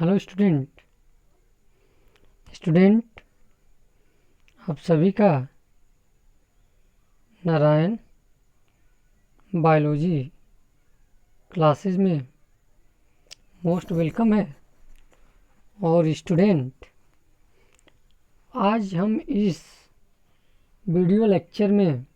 Hello student आप सभी का नारायण बायोलॉजी क्लासेस में मोस्ट वेलकम है। और स्टूडेंट, आज हम इस वीडियो लेक्चर में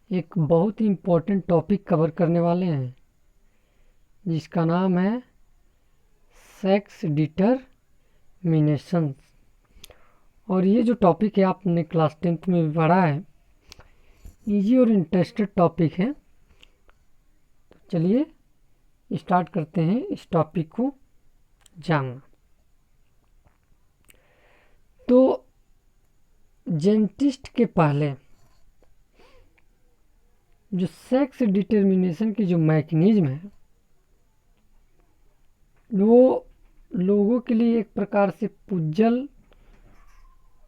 एक बहुत ही इम्पोर्टेंट टॉपिक कवर करने वाले हैं जिसका नाम है सेक्स डिटरमिनेशन। और ये जो टॉपिक है आपने क्लास 10th में भी पढ़ा है, इजी और इंटरेस्टेड टॉपिक है। तो चलिए स्टार्ट करते हैं इस टॉपिक को जानना। तो जेनेटिस्ट के पहले जो सेक्स डिटरमिनेशन की जो मैकेनिज्म है वो लोगों के लिए एक प्रकार से पुज्जल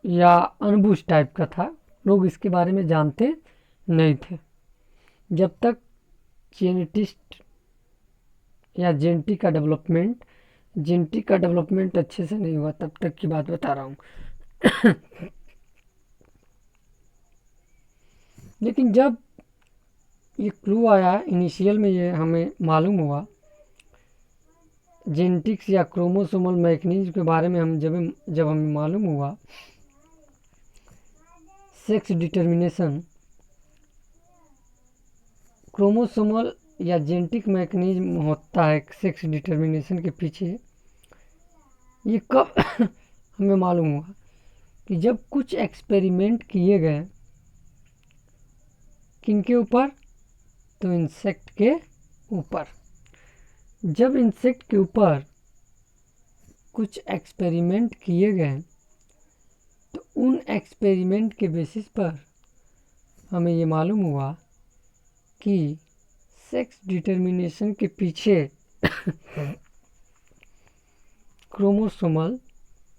या अनबूझ टाइप का था। लोग इसके बारे में जानते नहीं थे जब तक जेनेटिस्ट या जेनेटिक का डेवलपमेंट अच्छे से नहीं हुआ, तब तक की बात बता रहा हूँ। लेकिन जब ये क्लू आया, इनिशियल में ये हमें मालूम हुआ जेनेटिक्स या क्रोमोसोमल मैकेनिज्म के बारे में, जब हमें मालूम हुआ सेक्स डिटरमिनेशन क्रोमोसोमल या जेनेटिक मैकेनिज्म होता है सेक्स डिटरमिनेशन के पीछे, ये कब हमें मालूम हुआ कि जब कुछ एक्सपेरिमेंट किए गए। किनके ऊपर? तो इंसेक्ट के ऊपर। जब इंसेक्ट के ऊपर कुछ एक्सपेरिमेंट किए गए तो उन एक्सपेरिमेंट के बेसिस पर हमें ये मालूम हुआ कि सेक्स डिटरमिनेशन के पीछे क्रोमोसोमल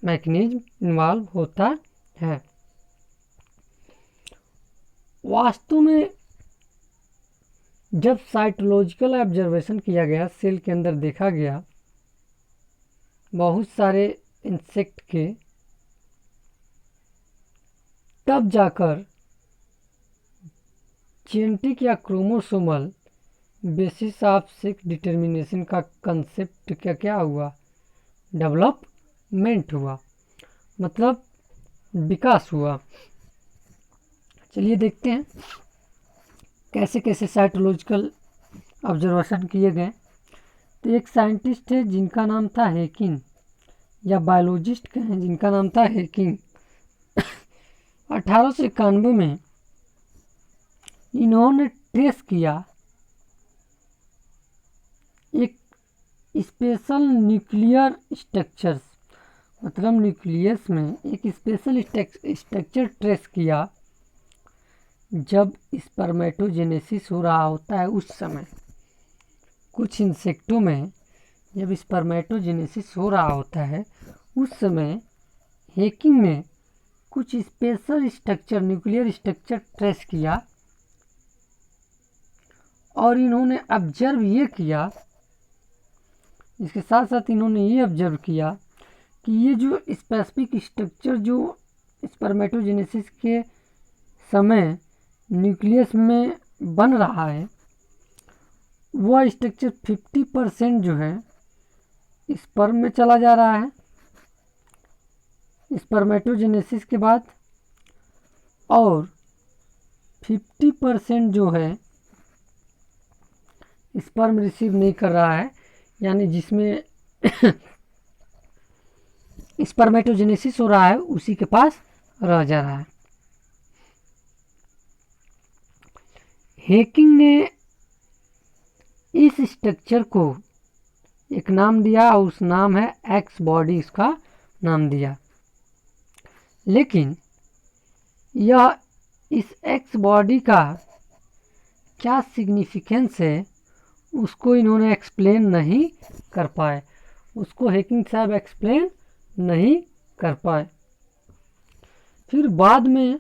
मैकेनिज्म इन्वॉल्व होता है। वास्तव में जब साइटोलॉजिकल ऑब्जर्वेशन किया गया, सेल के अंदर देखा गया बहुत सारे इंसेक्ट के, तब जाकर जेनेटिक या chromosomal basis of sex determination का कंसेप्ट क्या हुआ, डेवलपमेंट हुआ, मतलब विकास हुआ। चलिए देखते हैं कैसे कैसे साइटोलॉजिकल ऑब्जर्वेशन किए गए। तो एक साइंटिस्ट है जिनका नाम था हेकिन, या बायोलॉजिस्ट हैं जिनका नाम था हेकिन। 1891 में इन्होंने ट्रेस किया एक स्पेशल न्यूक्लियर स्ट्रक्चर्स, मतलब न्यूक्लियस में एक स्पेशल स्ट्रक्चर ट्रेस किया जब स्पर्मेटोजेनेसिस हो रहा होता है। उस समय कुछ इंसेक्टों में जब स्पर्मेटोजेनेसिस हो रहा होता है, उस समय हेकिंग ने कुछ special structure, nuclear structure trace किया और इन्होंने ऑब्जर्व ये किया, इसके साथ साथ इन्होंने ये ऑब्जर्व किया कि ये जो स्पेसिफिक स्ट्रक्चर जो स्पर्मेटोजेनेसिस के समय न्यूक्लियस में बन रहा है, वह स्ट्रक्चर 50% जो है स्पर्म में चला जा रहा है स्पर्मेटोजेनेसिस के बाद, और 50% जो है स्पर्म रिसीव नहीं कर रहा है, यानी जिसमें स्पर्मेटोजेनेसिस हो रहा है उसी के पास रह जा रहा है। हेकिंग ने इस स्ट्रक्चर को एक नाम दिया और उस नाम है एक्स बॉडी, इसका नाम दिया। लेकिन यह इस एक्स बॉडी का क्या सिग्निफिकेंस है उसको इन्होंने एक्सप्लेन नहीं कर पाए, उसको हेकिंग साहब एक्सप्लेन नहीं कर पाए। फिर बाद में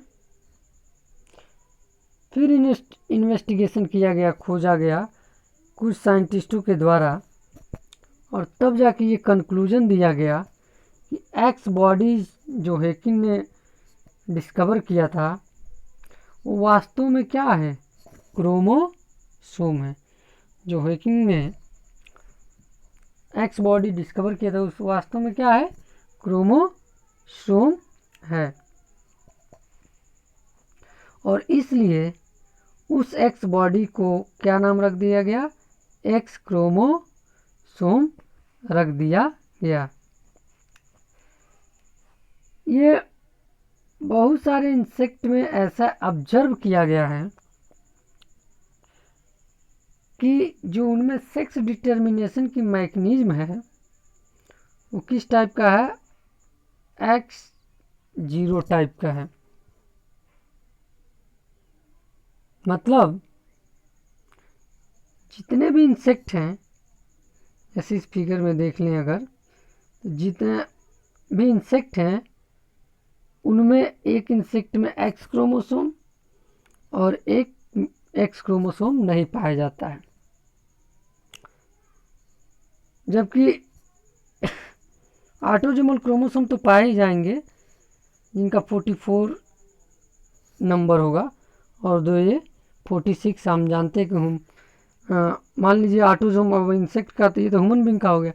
फिर इन्वेस्टिगेशन किया गया, खोजा गया कुछ साइंटिस्टों के द्वारा, और तब जाके ये कंक्लूजन दिया गया कि एक्स बॉडी जो हेकिंग ने डिस्कवर किया था वो वास्तव में क्या है, क्रोमोसोम है। जो हेकिंग ने एक्स बॉडी डिस्कवर किया था उस वास्तव में क्या है, क्रोमोसोम है। और इसलिए उस एक्स बॉडी को क्या नाम रख दिया गया, एक्स क्रोमोसोम रख दिया गया। ये बहुत सारे इंसेक्ट में ऐसा ऑब्जर्व किया गया है कि जो उनमें सेक्स डिटर्मिनेशन की मैकेनिज्म है वो किस टाइप का है, X0 टाइप का है। मतलब जितने भी इंसेक्ट हैं, जैसे इस फिगर में देख लें अगर, तो जितने भी इंसेक्ट हैं उनमें एक इंसेक्ट में एक्स क्रोमोसोम और एक एक्स क्रोमोसोम नहीं पाया जाता है। जबकि ऑटोसोमल क्रोमोसोम तो पाए ही जाएंगे जिनका 44 नंबर होगा, और दो ये 46 हम जानते हैं कि हम मान लीजिए ऑटोसोम अब इंसेक्ट का, तो ये तो ह्यूमन बींग का हो गया,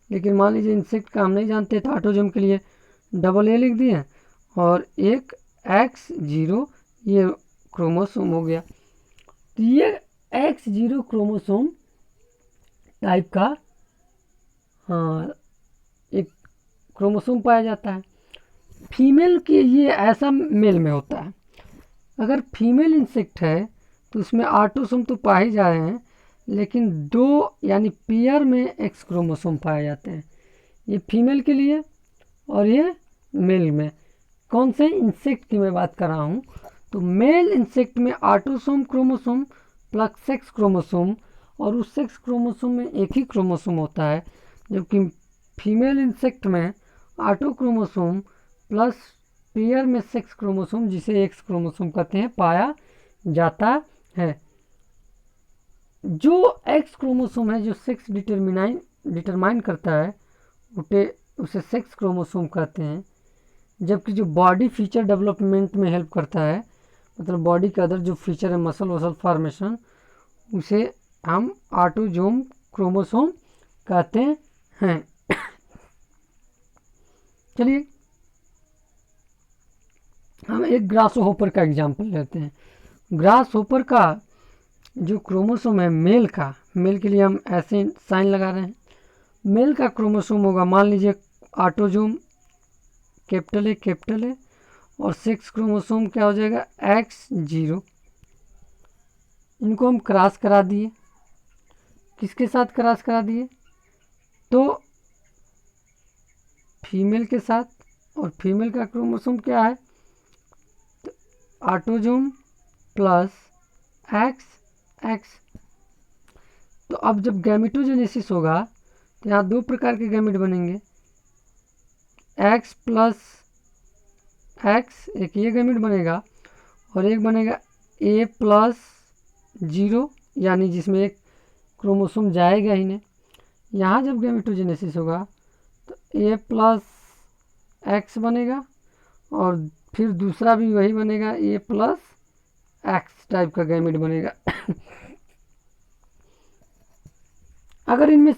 लेकिन मान लीजिए इंसेक्ट का हम नहीं जानते तो ऑटोसोम के लिए AA लिख दिए और एक X0 ये क्रोमोसोम हो गया। तो ये X0 क्रोमोसोम टाइप का एक क्रोमोसोम पाया जाता है। फीमेल के ये ऐसा मेल में होता है। अगर फीमेल इंसेक्ट है तो उसमें ऑटोसोम तो पाए जा रहे हैं, लेकिन दो यानी पेयर में एक्स क्रोमोसोम पाए जाते हैं, ये फीमेल के लिए और ये मेल में। कौन से इंसेक्ट की मैं बात कर रहा हूँ, तो मेल इंसेक्ट में autosome chromosome plus sex chromosome, और उस सेक्स क्रोमोसोम में एक ही क्रोमोसोम होता है, जबकि फीमेल इंसेक्ट में ऑटो क्रोमोसोम प्लस पेयर में सेक्स क्रोमोसोम, जिसे एक्स क्रोमोसोम कहते हैं, पाया जाता है। जो एक्स क्रोमोसोम है जो सेक्स डिटरमाइन करता है उसे सेक्स क्रोमोसोम कहते हैं। जबकि जो बॉडी फीचर डेवलपमेंट में हेल्प करता है, मतलब बॉडी के अदर जो फीचर है, मसल वसल फॉर्मेशन, उसे हम ऑटोसोम क्रोमोसोम कहते हैं। चलिए हम एक ग्रास होपर का एग्जांपल लेते हैं। ग्रास होपर का जो क्रोमोसोम है मेल का, मेल के लिए हम ऐसे साइन लगा रहे हैं, मेल का क्रोमोसोम होगा, मान लीजिए ऑटोसोम कैपिटल है और सेक्स क्रोमोसोम क्या हो जाएगा, X0। इनको हम क्रॉस करा दिए, किसके साथ क्रॉस करा दिए, तो फीमेल के साथ, और फीमेल का क्रोमोसोम क्या है, तो ऑटोसोम प्लस XX। तो अब जब गैमेटोजेनेसिस होगा तो यहाँ दो प्रकार के गैमेट बनेंगे, X प्लस X, एक ये गैमेट बनेगा और एक बनेगा A प्लस 0, यानी जिसमें एक क्रोमोसोम जाएगा ही नहीं। यहाँ जब गैमेटोजेनेसिस होगा तो A प्लस X बनेगा और फिर दूसरा भी वही बनेगा, A प्लस X टाइप का गैमेट बनेगा। अगर इनमें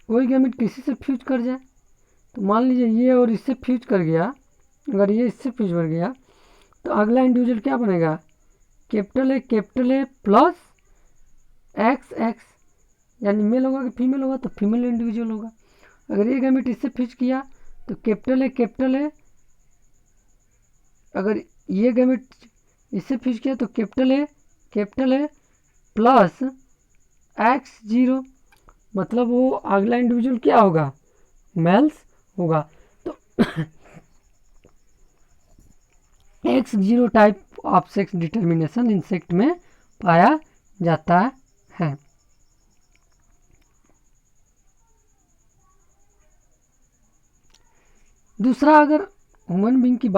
कोई गैमेट किसी से फ्यूज कर जाए, तो मान लीजिए ये और इससे फ्यूज कर गया, अगर ये इससे फ्यूज कर गया तो अगला इंडिविजुअल क्या बनेगा, कैपिटल A प्लस XX, यानी मेल होगा कि फीमेल होगा, तो फीमेल इंडिविजुअल होगा। अगर ये गैमेट इससे फ्यूज किया तो कैपिटल A, अगर ये गैमेट इससे फ्यूज किया तो कैपिटल A प्लस X0, मतलब वो अगला इंडिविजुअल क्या होगा, मेल्स होगा। तो X0 type of sex determination insect में पाया जाता है। दूसरा, अगर ह्यूमन बीइंग की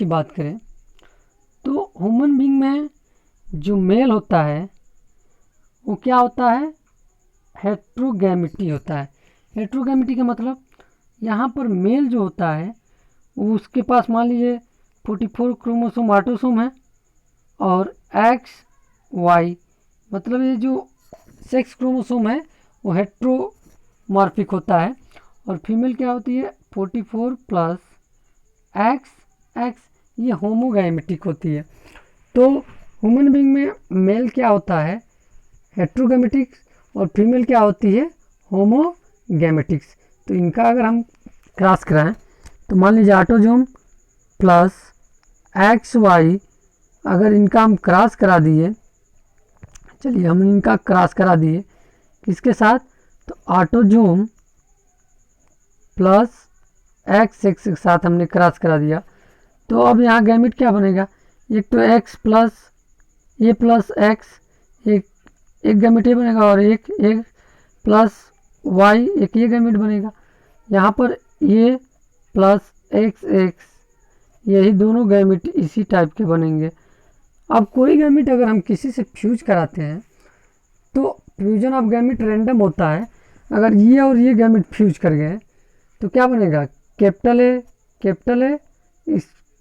बात करें तो ह्यूमन बीइंग में जो मेल होता है वो क्या होता है, हेट्रोगैमिटी होता है। हेट्रोगैमिटी का मतलब यहाँ पर मेल जो होता है उसके पास मान लीजिए 44 क्रोमोसोम ऑटोसोम है और एक्स वाई मतलब ये जो सेक्स क्रोमोसोम है वो हेट्रोमॉर्फिक होता है, और फीमेल क्या होती है 44 प्लस एक्स एक्स, ये होमोगैमेटिक होती है। तो ह्यूमन बीइंग में मेल क्या होता है हेट्रोगैमेटिक्स और फीमेल क्या होती है होमोगैमेटिक्स। तो इनका अगर हम क्रॉस कराएं तो मान लीजिए ऑटोजोम प्लस एक्स वाई, अगर इनका हम क्रॉस करा दिए, चलिए हम इनका क्रॉस करा दिए किसके साथ, तो ऑटोजोम प्लस एक्स एक्स के साथ हमने क्रॉस करा दिया। तो अब यहाँ गैमेट क्या बनेगा, एक तो एक्स प्लस ए प्लस एक्स, एक गैमेट ये बनेगा और एक प्लस वाई एक ये गैमेट बनेगा। यहाँ पर ए प्लस एक्स एक्स, यही दोनों गैमेट इसी टाइप के बनेंगे। अब कोई गैमेट अगर हम किसी से फ्यूज कराते हैं तो फ्यूजन ऑफ गैमेट रैंडम होता है। अगर ये और ये गैमेट फ्यूज कर गए तो क्या बनेगा capital A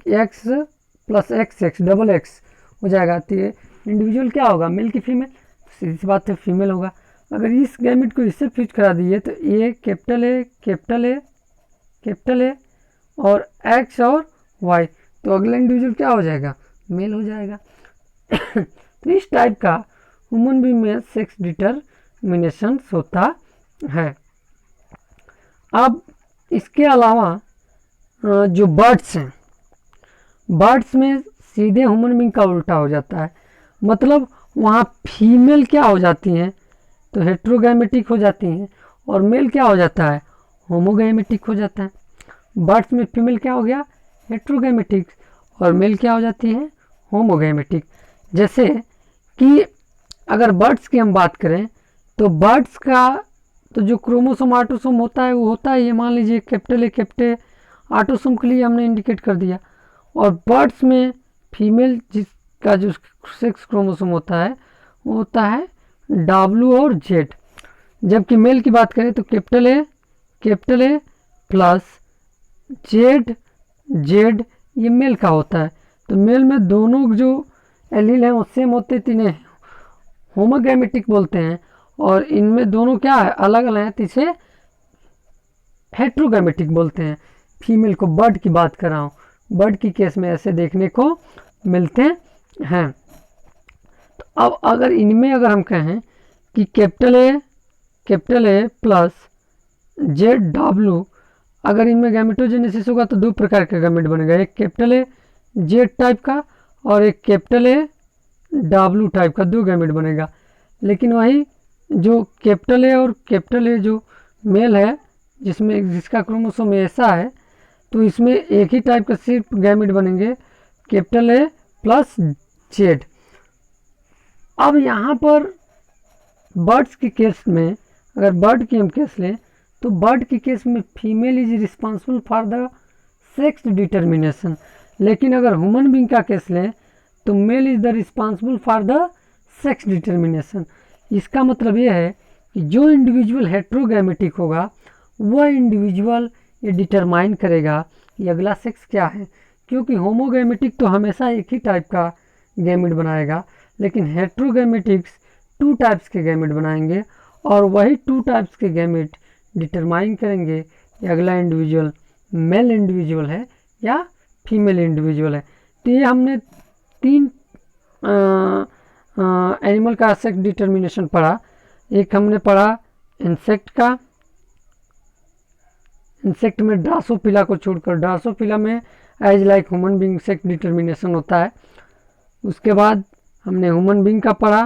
x plus x x double x हो जाएगा। तो ये इंडिविजुअल क्या होगा मेल की फीमेल, सीधी सी बात है फीमेल होगा। अगर इस गैमेट को इससे फ्यूज करा दिए तो ये कैपिटल ए और एक्स और वाई, तो अगला इंडिविजुअल क्या हो जाएगा मेल हो जाएगा। तो इस टाइप का ह्यूमन बीइंग में सेक्स डिटरमिनेशन होता है। अब इसके अलावा जो बर्ड्स हैं, बर्ड्स में सीधे ह्यूमन बीइंग का उल्टा हो जाता है, मतलब वहाँ फीमेल क्या हो जाती हैं तो हेट्रोगैमेटिक हो जाती हैं और मेल क्या हो जाता है होमोगैमेटिक हो जाता है। बर्ड्स में फीमेल क्या हो गया हेट्रोगैमेटिक और मेल क्या हो जाती है होमोगैमेटिक। जैसे कि अगर बर्ड्स की हम बात करें तो बर्ड्स का तो जो क्रोमोसोम ऑटोसोम होता है वो होता है ये मान लीजिए कैपिटल ऑटोसोम के लिए हमने इंडिकेट कर दिया, और बर्ड्स में फीमेल जिसका जो सेक्स क्रोमोसोम होता है वो होता है डब्ल्यू और जेड। जबकि मेल की बात करें तो कैपिटल ए प्लस जेड ये मेल का होता है। तो मेल में दोनों जो एलील हैं वो सेम होते, तीनों होमोगैमेटिक बोलते हैं, और इनमें दोनों क्या है अलग अलग हैं, तीसरे हेट्रोगैमेटिक बोलते हैं। फीमेल को बर्ड की बात कर रहा हूँ, बर्ड की केस में ऐसे देखने को मिलते हैं। तो अब अगर इनमें अगर हम कहें कि capital A plus Z W, अगर इनमें गैमेटोजेनेसिस होगा तो दो प्रकार का गैमेट बनेगा, एक कैपिटल ए जेड टाइप का और एक कैपिटल ए डब्ल्यू टाइप का, दो गैमेट बनेगा। लेकिन वही जो कैपिटल ए और कैपिटल ए जो मेल है जिसका क्रोमोसोम ऐसा है तो इसमें एक ही टाइप का सिर्फ गैमेट बनेंगे कैपिटल ए प्लस जेड। अब यहाँ पर बर्ड्स की केस में अगर बर्ड की हम केस लें तो बर्ड की केस में female is responsible for the sex determination, लेकिन अगर ह्यूमन बीइंग का केस लें तो male is the responsible for the sex determination. इसका मतलब ये है कि जो इंडिविजुअल हेट्रोगैमेटिक होगा वह इंडिविजुअल ये डिटरमाइन करेगा कि अगला सेक्स क्या है, क्योंकि होमोगैमेटिक तो हमेशा एक ही टाइप का गैमेट बनाएगा, लेकिन हेट्रोगैमेटिक्स टू टाइप्स के गैमेट बनाएंगे और वही टू टाइप्स के गैमेट डिटरमाइन करेंगे कि अगला इंडिविजुअल मेल इंडिविजुअल है या फीमेल इंडिविजुअल है। तो ये हमने तीन एनिमल का सेक्स डिटर्मिनेशन पढ़ा। एक हमने पढ़ा इंसेक्ट का, इंसेक्ट में ड्रासोफिला को छोड़कर, ड्रासोफिला में as like human being sex determination होता है। उसके बाद हमने ह्यूमन बीइंग का पढ़ा,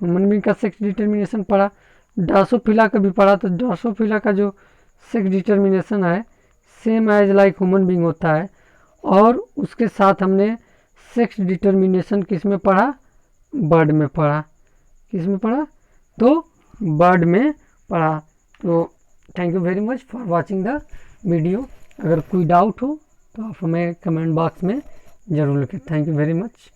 ह्यूमन बीइंग का सेक्स डिटर्मिनेशन पढ़ा, ड्रासोफिला का भी पढ़ा। तो ड्रासोफिला का जो सेक्स डिटर्मिनेशन है same as like human being होता है, और उसके साथ हमने सेक्स डिटर्मिनेशन किस में पढ़ा बर्ड में पढ़ा, किस में पढ़ा तो बर्ड में पढ़ा। तो thank you very much for watching the video. अगर कोई डाउट हो तो आप हमें कमेंट बॉक्स में ज़रूर लिखें। Thank you very much.